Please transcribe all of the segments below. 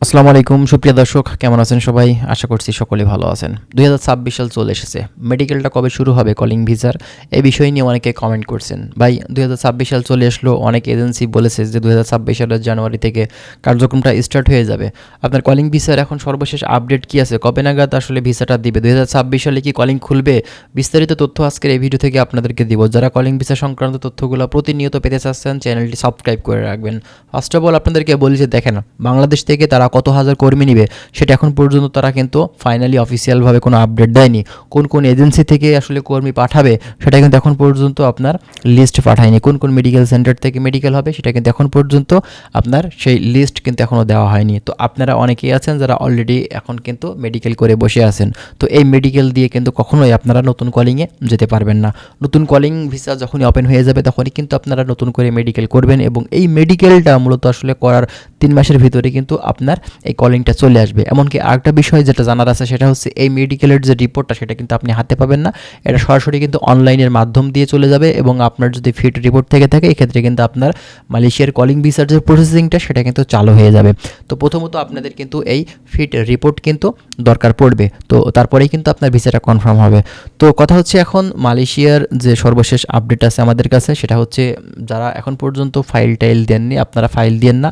আসসালামু আলাইকুম সুপ্রিয় দর্শক, কেমন আছেন সবাই? আশা করছি সকলে ভালো আছেন। 2026 সাল চলে এসেছে। মেডিকেলটা কবে শুরু হবে কলিং ভিসার, এই বিষয় নিয়ে অনেকে কমেন্ট করছেন। ভাই 2026 সাল চলে আসলো, অনেক এজেন্সি বলেছে যে 2026 সালের জানুয়ারি থেকে কার্যক্রমটা স্টার্ট হয়ে যাবে। আপনার কলিং ভিসার এখন সর্বশেষ আপডেট কি আছে, কবে নাগাদ আসলে ভিসাটা দিবে, 2026 সালে কি কলিং খুলবে? বিস্তারিত তথ্য আজকের এই ভিডিও থেকে আপনাদেরকে দিব। যারা কলিং ভিসা সংক্রান্ত তথ্যগুলো প্রতিনিয়ত পেতে চাচ্ছেন, চ্যানেলটি সাবস্ক্রাইব করে রাখবেন। ফার্স্ট অফ অল আপনাদেরকে বলি যে দেখেন, বাংলাদেশ থেকে তারা কত হাজার কর্মী নিবে সেটা এখন পর্যন্ত তারা কিন্তু ফাইনালি অফিসিয়ালভাবে কোনো আপডেট দেয়নি। কোন কোন এজেন্সি থেকে আসলে কর্মী পাঠাবে সেটা কিন্তু এখন পর্যন্ত আপনার লিস্ট পাঠায়নি। কোন কোন মেডিকেল সেন্টার থেকে মেডিকেল হবে সেটা কিন্তু এখন পর্যন্ত আপনার সেই লিস্ট কিন্তু এখনও দেওয়া হয়নি। তো আপনারা অনেকেই আছেন যারা অলরেডি এখন কিন্তু মেডিকেল করে বসে আছেন। তো এই মেডিকেল দিয়ে কিন্তু কখনোই আপনারা নতুন কলিংয়ে যেতে পারবেন না। নতুন কলিং ভিসা যখনই ওপেন হয়ে যাবে তখনই কিন্তু আপনারা নতুন করে মেডিকেল করবেন, এবং এই মেডিকেলটা মূলত আসলে করার 3 মাসের ভিতরে কিন্তু আপনার এই কলিংটা চলে আসবে। এমনকি আরেকটা বিষয় যেটা জানার আছে সেটা হচ্ছে এই মেডিকেলের যে রিপোর্টটা সেটা কিন্তু আপনি হাতে পাবেন না, এটা সরাসরি কিন্তু অনলাইনের মাধ্যম দিয়ে চলে যাবে। এবং আপনার যদি ফিট রিপোর্ট থেকে থাকে এক্ষেত্রে কিন্তু আপনার মালয়েশিয়ার কলিং ভিসার যে প্রসেসিংটা সেটা কিন্তু চালু হয়ে যাবে। তো প্রথমত আপনাদের কিন্তু এই ফিট রিপোর্ট কিন্তু দরকার পড়বে, তো তারপরেই কিন্তু আপনার ভিসাটা কনফার্ম হবে। তো কথা হচ্ছে এখন মালয়েশিয়ার যে সর্বশেষ আপডেট আছে আমাদের কাছে সেটা হচ্ছে, যারা এখন পর্যন্ত ফাইল টাইল দেননি আপনারা ফাইল দেন না,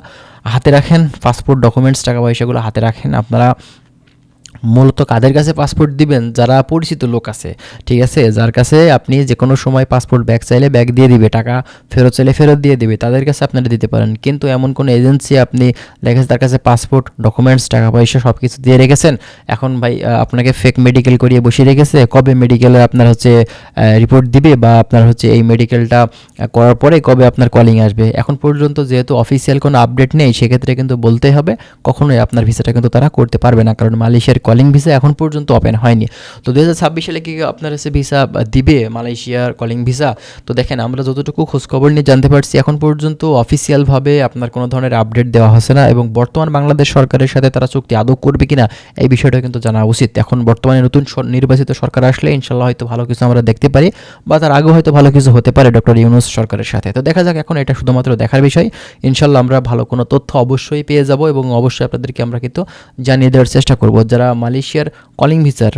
হাতে রাখেন পাসপোর্ট ডকুমেন্টস, টাকা পয়সাগুলো হাতে রাখেন। আপনারা মূলত কাদের কাছে পাসপোর্ট দিবেন? যারা পরিচিত লোক আছে, ঠিক আছে, যার কাছে আপনি যে কোনো সময় পাসপোর্ট ব্যাগ চাইলে ব্যাগ দিয়ে দিবে, টাকা ফেরত চাইলে ফেরত দিয়ে দিবে, তাদের কাছে আপনারা দিতে পারেন। কিন্তু এমন কোনো এজেন্সি আপনি দেখেছেন তার কাছে পাসপোর্ট ডকুমেন্টস টাকা পয়সা সব কিছু দিয়ে রেখেছেন, এখন ভাই আপনাকে ফেক মেডিকেল করিয়ে বসিয়ে রেখেছে, কবে মেডিকেলে আপনার হচ্ছে রিপোর্ট দিবে, বা আপনার হচ্ছে এই মেডিকেলটা করার পরে কবে আপনার কলিং আসবে, এখন পর্যন্ত যেহেতু অফিসিয়াল কোনো আপডেট নেই সেক্ষেত্রে কিন্তু বলতেই হবে কখনোই আপনার ভিসাটা কিন্তু তারা করতে পারবে না, কারণ মালয়েশিয়ার কলিং ভিসা এখন পর্যন্ত ওপেন হয়নি। তো 2026 সালে কি আপনার হচ্ছে ভিসা দিবে মালয়েশিয়ার কলিং ভিসা? তো দেখেন, আমরা যতটুকু খোঁজখবর নিয়ে জানতে পারছি এখন পর্যন্ত অফিসিয়ালভাবে আপনার কোনো ধরনের আপডেট দেওয়া হচ্ছে না, এবং বর্তমান বাংলাদেশ সরকারের সাথে তারা চুক্তি আদৌ করবে কিনা এই বিষয়টা কিন্তু জানা উচিত। এখন বর্তমানে নতুন নির্বাচিত সরকার আসলে ইনশাল্লাহ হয়তো ভালো কিছু আমরা দেখতে পারি, বা তার আগেও হয়তো ভালো কিছু হতে পারে ডক্টর ইউনূস সরকারের সাথে। তো দেখা যাক, এখন এটা শুধুমাত্র দেখার বিষয়। ইনশাল্লাহ আমরা ভালো কোনো তথ্য অবশ্যই পেয়ে যাব, এবং অবশ্যই আপনাদেরকে আমরা কিন্তু জানিয়ে দেওয়ার চেষ্টা করব। যারা মালয়েশিয়ার কলিং ভিসার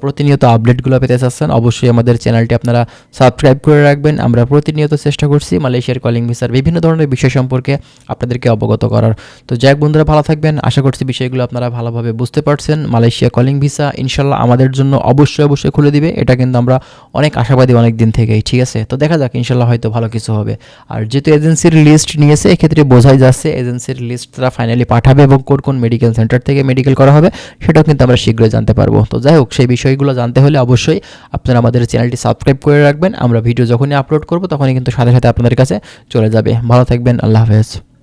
প্রতিনিয়ত আপডেটগুলো পেতে চাচ্ছেন অবশ্যই আমাদের চ্যানেলটি আপনারা সাবস্ক্রাইব করে রাখবেন। আমরা প্রতিনিয়ত চেষ্টা করছি মালয়েশিয়ার কলিং ভিসার বিভিন্ন ধরনের বিষয় সম্পর্কে আপনাদেরকে অবগত করার। তো যাই হোক বন্ধুরা, ভালো থাকবেন। আশা করছি বিষয়গুলো আপনারা ভালোভাবে বুঝতে পারছেন। মালয়েশিয়া কলিং ভিসা ইনশাল্লাহ আমাদের জন্য অবশ্যই খুলে দিবে, এটা কিন্তু আমরা অনেক আশাবাদী অনেক দিন থেকেই, ঠিক আছে। তো দেখা যাক, ইনশাল্লাহ হয়তো ভালো কিছু হবে। আর যেহেতু এজেন্সির লিস্ট নিয়েছে এক্ষেত্রে বোঝাই যাচ্ছে এজেন্সির লিস্ট তারা ফাইনালি পাঠাবে, এবং কোন কোন মেডিকেল সেন্টার থেকে মেডিকেল করা হবে সেটাও কিন্তু আমরা শীঘ্রই জানতে পারবো। তো যাই হোক, সেই বিষয়গুলো জানতে হলে অবশ্যই আপনারা আমাদের চ্যানেলটি সাবস্ক্রাইব করে রাখবেন। আমরা ভিডিও যখনই আপলোড করব তখনই কিন্তু সাথে সাথে আপনাদের কাছে চলে যাবে। ভালো থাকবেন, আল্লাহ হাফেজ।